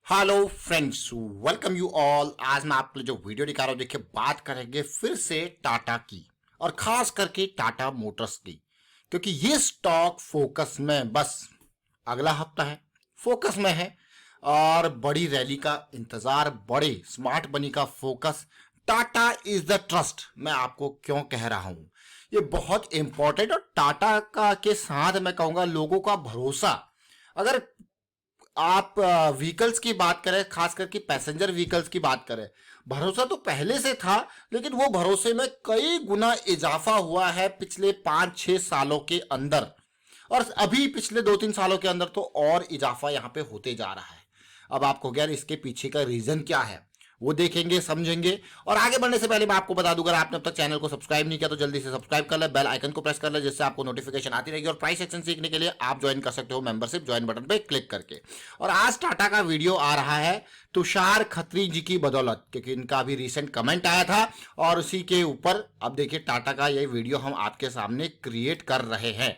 Hello friends, welcome you all. आज मैं आपके लिए जो वीडियो दिखा रहा हूँ, देखिए बात करेंगे फिर से टाटा की और खास करके टाटा मोटर्स की, क्योंकि ये स्टॉक फोकस में बस अगला हफ्ता है, फोकस में है और बड़ी रैली का इंतजार, बड़े स्मार्ट मनी का focus. Tata is the trust. मैं आपको क्यों कह रहा हूं, ये बहुत इंपॉर्टेंट और टाटा का के साथ मैं कहूंगा लोगों का भरोसा। अगर आप व्हीकल्स की बात करें, खास करके पैसेंजर व्हीकल्स की बात करें, भरोसा तो पहले से था, लेकिन वो भरोसे में कई गुना इजाफा हुआ है पिछले 5-6 सालों के अंदर। और अभी पिछले 2-3 सालों के अंदर तो और इजाफा यहां पे होते जा रहा है। अब आपको यार इसके पीछे का रीजन क्या है वो देखेंगे, समझेंगे। और आगे बढ़ने से पहले मैं आपको बता दूं, अगर आपने अब तक चैनल को सब्सक्राइब नहीं किया तो जल्दी से सब्सक्राइब कर ले, बेल आइकन को प्रेस कर ले, जिससे आपको नोटिफिकेशन आती रहेगी। और प्राइस एक्शन सीखने के लिए आप ज्वाइन कर सकते हो मेंबरशिप ज्वाइन बटन पे क्लिक करके। और आज टाटा का वीडियो आ रहा है तुषार खत्री जी की बदौलत, क्योंकि इनका अभी रिसेंट कमेंट आया था और उसी के ऊपर अब देखिए टाटा का ये वीडियो हम आपके सामने क्रिएट कर रहे हैं।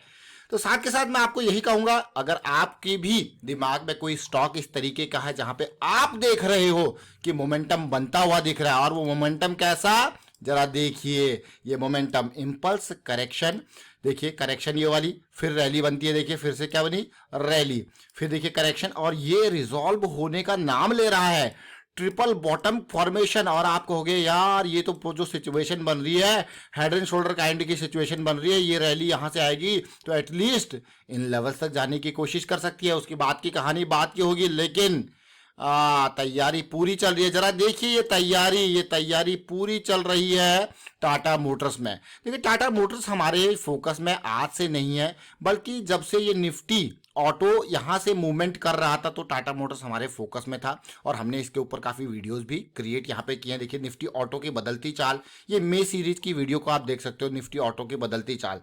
तो साथ के साथ मैं आपको यही कहूंगा, अगर आपके भी दिमाग में कोई स्टॉक इस तरीके का है जहां पे आप देख रहे हो कि मोमेंटम बनता हुआ दिख रहा है, और वो मोमेंटम कैसा, जरा देखिए। ये मोमेंटम इंपल्स करेक्शन, देखिए करेक्शन ये वाली, फिर रैली बनती है, देखिए फिर से क्या बनी, रैली, फिर देखिए करेक्शन, और ये रिजॉल्व होने का नाम ले रहा है, ट्रिपल बॉटम फॉर्मेशन। और आप कहोगे यार ये तो जो सिचुएशन बन रही है, हेड एंड शोल्डर काइंड की सिचुएशन बन रही है, ये रैली यहां से आएगी तो एटलीस्ट इन लेवल्स तक जाने की कोशिश कर सकती है। उसकी बात की कहानी बात की होगी, लेकिन तैयारी पूरी चल रही है। जरा देखिए ये तैयारी पूरी चल रही है टाटा मोटर्स में। देखिए टाटा मोटर्स हमारे फोकस में आज से नहीं है, बल्कि जब से ये निफ्टी ऑटो यहां से मूवमेंट कर रहा था तो टाटा मोटर्स हमारे फोकस में था, और हमने इसके ऊपर काफी वीडियोस भी क्रिएट यहां पे किए हैं। देखिए निफ्टी ऑटो की बदलती चाल, ये मे सीरीज की वीडियो को आप देख सकते हो, निफ्टी ऑटो की बदलती चाल।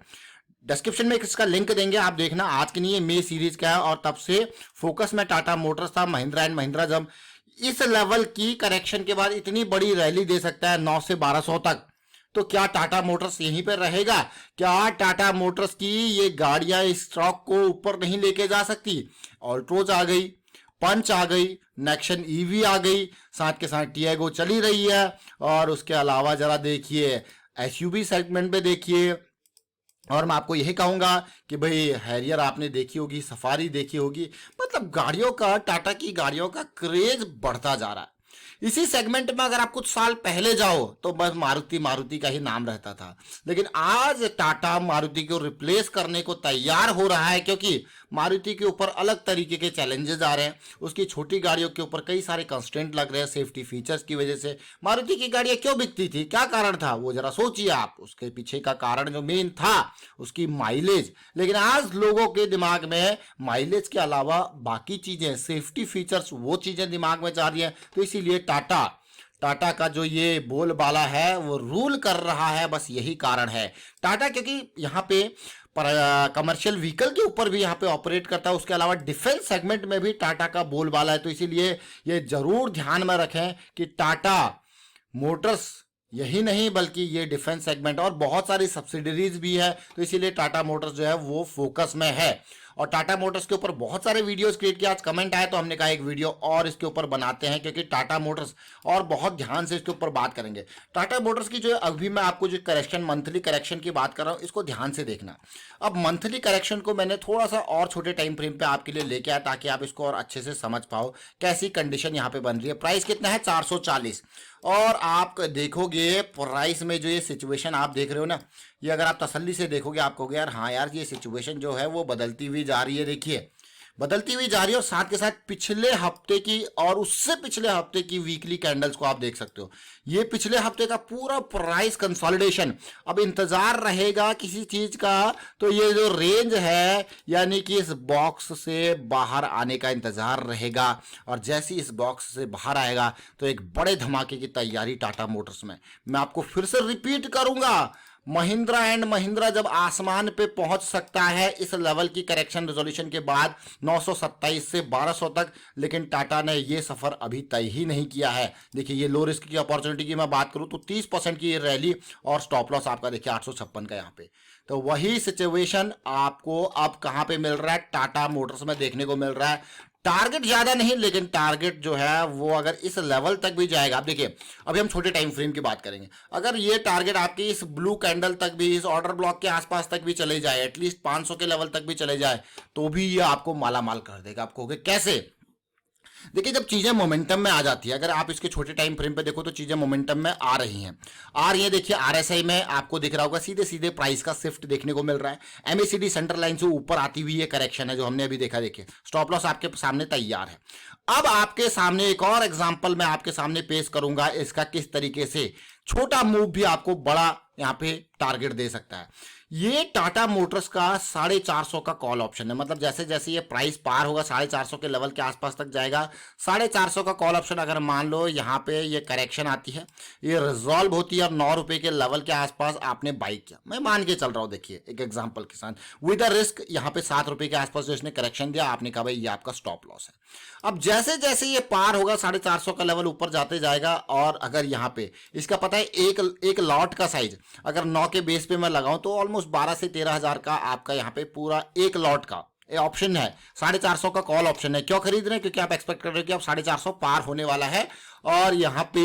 डिस्क्रिप्शन में इसका लिंक देंगे, आप देखना। आज की नहीं, ये मे सीरीज का है और तब से फोकस में टाटा मोटर्स था। महिंद्रा एंड महिंद्रा जब इस लेवल की करेक्शन के बाद इतनी बड़ी रैली दे सकता है 9 से 1200 तक, तो क्या टाटा मोटर्स यहीं पर रहेगा? क्या टाटा मोटर्स की ये गाड़ियां इस स्टॉक को ऊपर नहीं लेके जा सकती? ऑल्ट्रोज आ गई, पंच आ गई, नेक्सन ईवी आ गई, साथ के साथ टियागो चली रही है, और उसके अलावा जरा देखिए एसयूवी सेगमेंट में देखिए। और मैं आपको यही कहूंगा कि भाई हैरियर आपने देखी होगी, सफारी देखी होगी, मतलब गाड़ियों का, टाटा की गाड़ियों का क्रेज बढ़ता जा रहा है। इसी सेगमेंट में अगर आप कुछ साल पहले जाओ तो बस मारुति मारुति का ही नाम रहता था, लेकिन आज टाटा मारुति को रिप्लेस करने को तैयार हो रहा है, क्योंकि मारुति के ऊपर अलग तरीके के चैलेंजेस आ रहे हैं। उसकी छोटी गाड़ियों के ऊपर कई सारे कंस्ट्रेंट लग रहे हैं सेफ्टी फीचर्स की वजह से। मारुति की गाड़ियां क्यों बिकती थी, क्या कारण था, वो जरा सोचिए आप। उसके पीछे का कारण जो मेन था उसकी माइलेज, लेकिन आज लोगों के दिमाग में माइलेज के अलावा बाकी चीजें, सेफ्टी फीचर्स, वो चीजें दिमाग में जा रही है। तो इसीलिए टाटा का जो ये बोलबाला है वो रूल कर रहा है, बस यही कारण है। टाटा क्योंकि यहां पे कमर्शियल व्हीकल के ऊपर भी यहां पे ऑपरेट करता है, उसके अलावा डिफेंस सेगमेंट में भी टाटा का बोलबाला है। तो इसीलिए ये जरूर ध्यान में रखें कि टाटा मोटर्स यही नहीं बल्कि ये डिफेंस सेगमेंट और बहुत सारी सब्सिडरीज भी है, तो इसीलिए टाटा मोटर्स जो है वो फोकस में है। और टाटा मोटर्स के ऊपर बहुत सारे वीडियोस क्रिएट किए, आज कमेंट आए तो हमने कहा एक वीडियो और इसके ऊपर बनाते हैं, क्योंकि टाटा मोटर्स और बहुत ध्यान से इसके ऊपर बात करेंगे। टाटा मोटर्स की जो अभी मैं आपको जो करेक्शन, मंथली करेक्शन की बात कर रहा हूं, इसको ध्यान से देखना। अब मंथली करेक्शन को मैंने थोड़ा सा और छोटे टाइम फ्रेम पे आपके लिए लेके आया, ताकि आप इसको और अच्छे से समझ पाओ कैसी कंडीशन यहाँ पे बन रही है। प्राइस कितना है, 440, और आप देखोगे प्राइस में जो ये सिचुएशन आप देख रहे हो ना, ये अगर आप तसल्ली से देखोगे आप कहोगे यार हाँ यार ये सिचुएशन जो है वो बदलती हुई जा रही है। देखिए बदलती हुई जा रही है, और साथ के साथ पिछले हफ्ते की और उससे पिछले हफ्ते की वीकली कैंडल्स को आप देख सकते हो। ये पिछले हफ्ते का पूरा प्राइस कंसोलिडेशन। अब इंतजार रहेगा किसी चीज का, तो ये जो रेंज है यानी कि इस बॉक्स से बाहर आने का इंतजार रहेगा, और जैसे ही इस बॉक्स से बाहर आएगा तो एक बड़े धमाके की तैयारी टाटा मोटर्स में। मैं आपको फिर से रिपीट करूंगा, महिंद्रा एंड महिंद्रा जब आसमान पे पहुंच सकता है इस लेवल की करेक्शन रेजोल्यूशन के बाद 927 से 1200 तक, लेकिन टाटा ने ये सफर अभी तय ही नहीं किया है। देखिए ये लो रिस्क की अपॉर्चुनिटी की मैं बात करूं तो 30% की ये रैली, और स्टॉप लॉस आपका देखिए 856 का यहाँ पे। तो वही सिचुएशन आपको अब कहां पे मिल रहा है, टाटा मोटर्स में देखने को मिल रहा है। टारगेट ज्यादा नहीं, लेकिन टारगेट जो है वो अगर इस लेवल तक भी जाएगा, आप देखिए अभी हम छोटे टाइम फ्रेम की बात करेंगे, अगर ये टारगेट आपकी इस ब्लू कैंडल तक भी, इस ऑर्डर ब्लॉक के आसपास तक भी चले जाए, एटलीस्ट 500 के लेवल तक भी चले जाए, तो भी ये आपको मालामाल कर देगा। आपको कैसे? देखिए जब चीजें मोमेंटम में आ जाती है, अगर आप इसके छोटे टाइम फ्रेम पे देखो तो चीजें मोमेंटम में आ रही हैं, देखिए आरएसआई में आपको दिख रहा होगा सीधे सीधे प्राइस का शिफ्ट देखने को मिल रहा है। एमएसीडी सेंटर लाइन से ऊपर आती हुई ये करेक्शन है जो हमने अभी देखा। देखिए स्टॉप लॉस आपके सामने तैयार है। अब आपके सामने एक और एग्जांपल मैं आपके सामने पेश करूंगा, इसका किस तरीके से छोटा मूव भी आपको बड़ा यहां पे टारगेट दे सकता है। ये टाटा मोटर्स का 450 का कॉल ऑप्शन है, मतलब जैसे जैसे ये प्राइस पार होगा 450 के लेवल के आसपास तक जाएगा, 450 का कॉल ऑप्शन अगर मान लो यहाँ पे ये करेक्शन आती है, ये रिजॉल्व होती है और 9 रुपए के लेवल के आसपास आपने बाई किया, मैं मान के चल रहा हूँ, देखिए एक एग्जांपल के साथ विद अ रिस्क यहाँ पे 7 रुपए के आसपास जो इसने करेक्शन दिया, आपने कहा भाई ये आपका स्टॉप लॉस है। अब जैसे जैसे ये पार होगा 450 का लेवल ऊपर जाते जाएगा, और अगर यहाँ पे इसका पता है एक लॉट का साइज अगर 9 के बेस पे मैं लगाऊं तो ऑलमोस्ट 12 से 13 हजार का आपका यहाँ पे पूरा एक लॉट का ऑप्शन है। 450 का कॉल ऑप्शन है। क्यों खरीद रहे हैं? क्योंकि आप एक्सपेक्ट कर रहे हो कि अब 450 पार होने वाला है, और यहाँ पे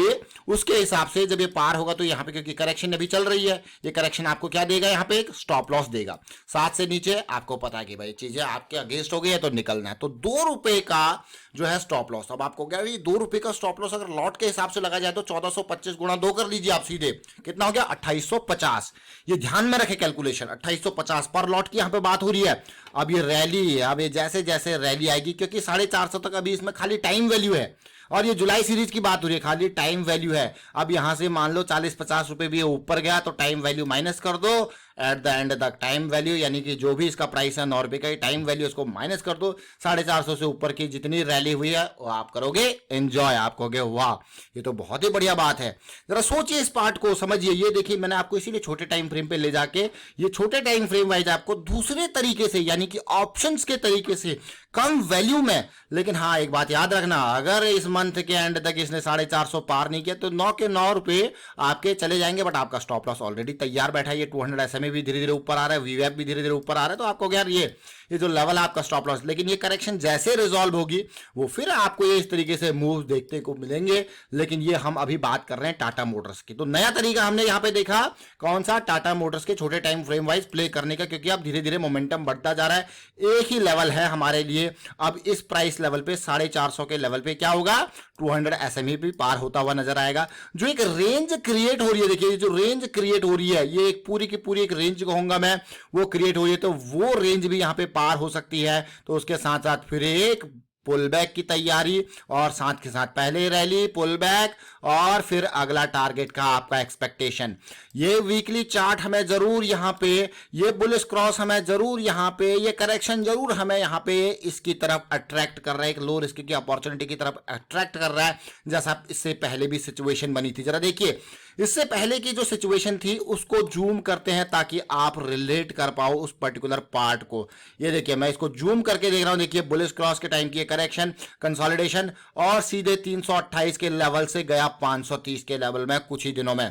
उसके हिसाब से जब ये पार होगा तो यहाँ पे क्योंकि करेक्शन अभी चल रही है, ये करेक्शन आपको क्या देगा? यहाँ पे एक स्टॉप लॉस देगा। 7 से नीचे आपको पता है कि भाई चीजें आपके अगेंस्ट हो गई है तो निकलना है, तो 2 रुपए का जो है स्टॉप लॉस। अब आपको क्या, 2 रुपए का स्टॉप लॉस अगर लॉट के हिसाब से लगा जाए तो 1425 गुणा 2 कर लीजिए आप सीधे, कितना हो गया? 2850। ये ध्यान में रखे कैलकुलेशन, 2850 पर लॉट की यहाँ पे बात हो रही है। अब ये रैली है, अब ये जैसे जैसे रैली आएगी, क्योंकि 450 तक अभी इसमें खाली टाइम वैल्यू है, और ये जुलाई सीरीज की बात हो रही है, खाली टाइम वैल्यू है। अब यहां से मान लो 40-50 रुपए भी ऊपर गया तो टाइम वैल्यू माइनस कर दो, at the end the time value, यानी कि जो भी इसका प्राइस है 9 रुपए का टाइम वैल्यू, उसको माइनस कर दो। 450 से ऊपर की जितनी रैली हुई है वो आप करोगे एंजॉय, आप कहोगे वाह ये तो बहुत ही बढ़िया बात है। जरा सोचिए, इस पार्ट को समझिए। ये देखिए मैंने आपको इसीलिए छोटे टाइम फ्रेम पे ले जाके ये छोटे टाइम फ्रेम वाइज आपको दूसरे तरीके से, यानी कि ऑप्शंस के तरीके से कम वैल्यू में, लेकिन हाँ एक बात याद रखना, अगर इस मंथ के एंड तक इसने 450 पार नहीं किया तो 9 के 9 रुपए आपके चले जाएंगे, बट आपका स्टॉप लॉस ऑलरेडी तैयार बैठा है। ये 200 SMA भी धीरे धीरे ऊपर आ रहा है, वीवैप भी धीरे धीरे ऊपर आ रहा है, तो आपको यार ये जो लेवल है आपका स्टॉप लॉस, लेकिन ये करेक्शन जैसे रिजॉल्व होगी वो फिर आपको ये इस तरीके से मूव देखने को मिलेंगे। लेकिन ये हम अभी बात कर रहे हैं टाटा मोटर्स की, तो नया तरीका हमने यहाँ पे देखा कौन सा? टाटा मोटर्स के छोटे टाइम फ्रेम वाइज प्ले करने का, क्योंकि अब धीरे धीरे मोमेंटम बढ़ता जा रहा है। एक ही लेवल है हमारे लिए, अब इस प्राइस लेवल पे 450 के लेवल पे क्या होगा? 200 SMA भी पार होता हुआ नजर आएगा। जो एक रेंज क्रिएट हो रही है, देखिए जो रेंज क्रिएट हो रही है, ये एक पूरी की पूरी एक रेंज कहूंगा मैं, वो क्रिएट हो रही है, तो वो रेंज भी यहां पे पार हो सकती है। तो उसके साथ साथ फिर एक पुल बैक की तैयारी, और साथ के साथ पहले रैली, पुल बैक, और फिर अगला टारगेट का आपका एक्सपेक्टेशन। ये वीकली चार्ट हमें जरूर यहाँ पे, ये बुलिश क्रॉस हमें जरूर यहाँ पे, ये करेक्शन जरूर हमें यहाँ पे इसकी तरफ अट्रैक्ट कर रहा है, एक लो रिस्क की अपॉर्चुनिटी की तरफ अट्रैक्ट कर रहा है, जैसा इससे पहले भी सिचुएशन बनी थी। जरा देखिए इससे पहले की जो सिचुएशन थी उसको जूम करते हैं ताकि आप रिलेट कर पाओ उस पर्टिकुलर पार्ट को। ये देखिए मैं इसको जूम करके देख रहा हूं, देखिए बुलिश क्रॉस के टाइम की करेक्शन, कंसोलिडेशन, और सीधे 328 के लेवल से गया 530 के लेवल में कुछ ही दिनों में।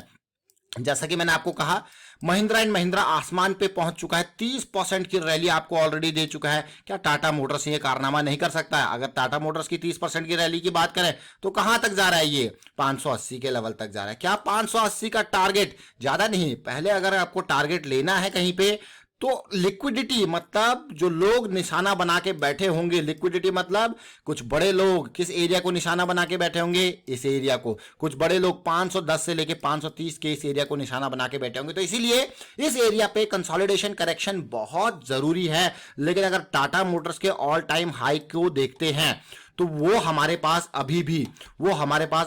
जैसा कि मैंने आपको कहा महिंद्रा एंड महिंद्रा आसमान पे पहुंच चुका है, 30% की रैली आपको ऑलरेडी दे चुका है। क्या टाटा मोटर्स ये कारनामा नहीं कर सकता है? अगर टाटा मोटर्स की 30% की रैली की बात करें तो कहां तक जा रहा है? ये 580 के लेवल तक जा रहा है। क्या 580 का टारगेट ज्यादा नहीं? पहले अगर आपको टारगेट लेना है कहीं पे तो लिक्विडिटी, मतलब जो लोग निशाना बना के बैठे होंगे, लिक्विडिटी मतलब कुछ बड़े लोग किस एरिया को निशाना बना के बैठे होंगे? इस एरिया को। कुछ बड़े लोग 510 से लेके 530 के इस एरिया को निशाना बना के बैठे होंगे, तो इसीलिए इस एरिया पे कंसोलिडेशन करेक्शन बहुत जरूरी है। लेकिन अगर टाटा मोटर्स के ऑल टाइम हाई को देखते हैं तो वो हमारे पास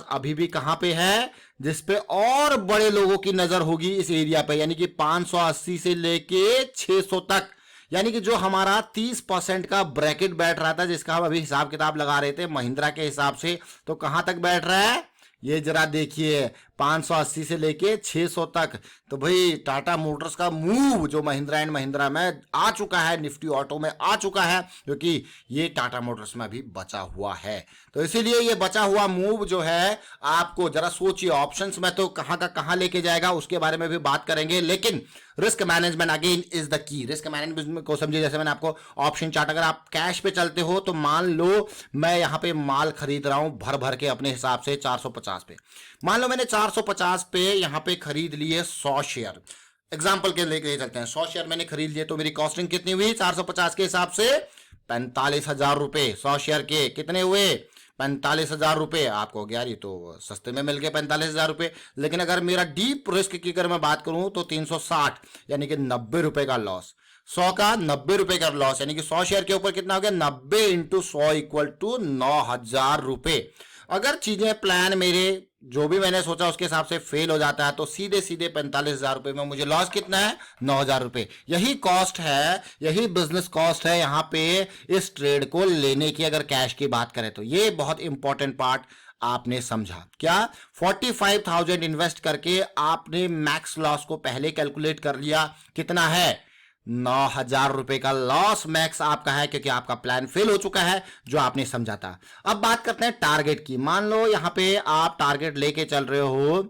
अभी भी कहां पे है? जिस पे और बड़े लोगों की नजर होगी इस एरिया पे, यानी कि 580 से लेके 600 तक, यानी कि जो हमारा 30% का ब्रैकेट बैठ रहा था, जिसका हम अभी हिसाब किताब लगा रहे थे महिंद्रा के हिसाब से, तो कहां तक बैठ रहा है? ये जरा देखिए 580 से लेके 600 तक। तो भाई टाटा मोटर्स का मूव जो महिंद्रा एंड महिंद्रा में आ चुका है, निफ्टी ऑटो में आ चुका है, क्योंकि ये टाटा मोटर्स में भी बचा हुआ है। तो इसीलिए ये बचा हुआ मूव जो है आपको जरा सोचिए, ऑप्शंस में तो कहां का कहां लेके जाएगा उसके बारे में भी बात करेंगे, लेकिन risk management again is the key. Risk management को समझिए, जैसे मैंने आपको ऑप्शन चार्ट, अगर आप कैश पे चलते हो तो मान लो मैं यहां पे माल खरीद रहा हूं भर भर के अपने हिसाब से 450 पे। मान लो मैंने 450 पे यहां पे खरीद लिए 100 शेयर, एग्जाम्पल के लेके चलते हैं। 100 शेयर मैंने खरीद लिए तो मेरी कॉस्टिंग कितनी हुई 450 के हिसाब से 45,000 रुपए। 100 शेयर के कितने हुए 45,000 रुपए। आपको यार ये तो सस्ते में मिल गए 45,000 रुपए। लेकिन अगर मेरा डीप रिस्क की अगर मैं बात करूं तो 360 यानी कि 90 रुपए का लॉस। 100 का 90 रुपए का लॉस यानी कि 100 शेयर के ऊपर कितना हो गया 90 इंटू 100 इक्वल टू 9,000 रुपए। अगर चीजें प्लान मेरे जो भी मैंने सोचा उसके हिसाब से फेल हो जाता है तो सीधे सीधे 45,000 रुपए में मुझे लॉस कितना है 9,000 रुपए। यही कॉस्ट है, यही बिजनेस कॉस्ट है यहां पे इस ट्रेड को लेने की। अगर कैश की बात करें तो ये बहुत इंपॉर्टेंट पार्ट आपने समझा क्या। 45,000 इन्वेस्ट करके आपने मैक्स लॉस को पहले कैलकुलेट कर लिया, कितना है 9,000 रुपए का लॉस मैक्स आपका है, क्योंकि आपका प्लान फेल हो चुका है जो आपने समझा था। अब बात करते हैं टारगेट की। मान लो यहां पे आप टारगेट लेके चल रहे हो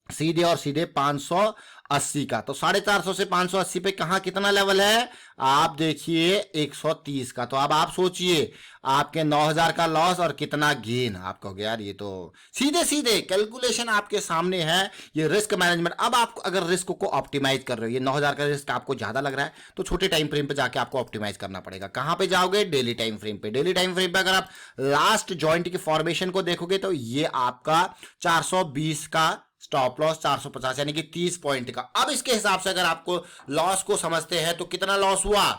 सीधे और सीधे 580 का, तो 450 से 580 पे कहां कितना लेवल है आप देखिए 130 का। तो अब आप सोचिए आपके 9,000 का लॉस और कितना गेन। आप कहोगे यार ये तो सीधे सीधे कैलकुलेशन आपके सामने है, ये रिस्क मैनेजमेंट। अब आप अगर रिस्क को ऑप्टिमाइज कर रहे हो, ये 9,000 का रिस्क आपको ज्यादा लग रहा है तो छोटे टाइम फ्रेम पे जाके आपको ऑप्टिमाइज करना पड़ेगा। कहां पे जाओगे डेली टाइम फ्रेम पे। डेली टाइम फ्रेम पे अगर आप लास्ट जॉइंट की फॉर्मेशन को देखोगे तो ये आपका 420 का स्टॉप लॉस, 450 यानी कि 30 पॉइंट का। अब इसके हिसाब से अगर आपको लॉस को समझते हैं तो कितना लॉस हुआ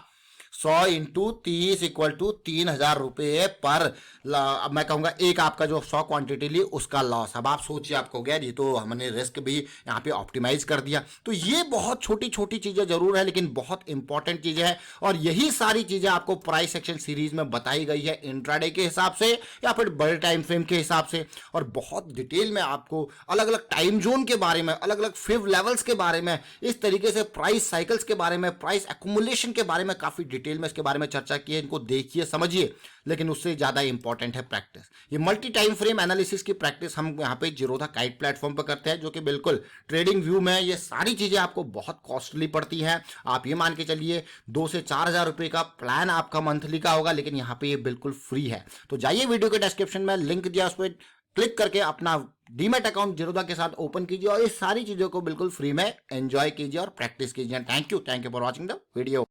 100 इंटू 30 इक्वल टू 3,000 रुपए पर। अब मैं कहूंगा एक आपका जो 100 क्वांटिटी ली उसका लॉस। अब आप सोचिए, आपको गया ये तो हमने रिस्क भी यहाँ पे ऑप्टिमाइज कर दिया। तो ये बहुत छोटी छोटी चीजें जरूर है लेकिन बहुत इंपॉर्टेंट चीजें हैं, और यही सारी चीजें आपको प्राइस एक्शन सीरीज में बताई गई है इंट्राडे के हिसाब से या फिर बड़े टाइम फ्रेम के हिसाब से। और बहुत डिटेल में आपको अलग अलग टाइम जोन के बारे में, अलग अलग फिव लेवल्स के बारे में, इस तरीके से प्राइस साइकिल्स के बारे में, प्राइस एक्यूमुलेशन के बारे में काफी डिटेल में इसके बारे में चर्चा की है। इनको देखिए समझिए, लेकिन उससे ज्यादा इंपॉर्टेंट है प्रैक्टिस। ये मल्टी टाइम फ्रेम एनालिसिस की प्रैक्टिस हम यहाँ पे जीरोधा काइट प्लेटफॉर्म पर करते हैं, जो कि बिल्कुल ट्रेडिंग व्यू में ये सारी चीजें आपको बहुत कॉस्टली पड़ती हैं। आप ये मान के चलिए 2 से 4,000 रुपए का प्लान आपका मंथली का होगा, लेकिन यहाँ पे ये बिल्कुल फ्री है। तो जाइए वीडियो के डिस्क्रिप्शन में लिंक दिया, उस पर क्लिक करके अपना डीमैट अकाउंट जीरोधा के साथ ओपन कीजिए और इस सारी चीजों को बिल्कुल फ्री में एंजॉय कीजिए और प्रैक्टिस कीजिए। Thank you for watching the video.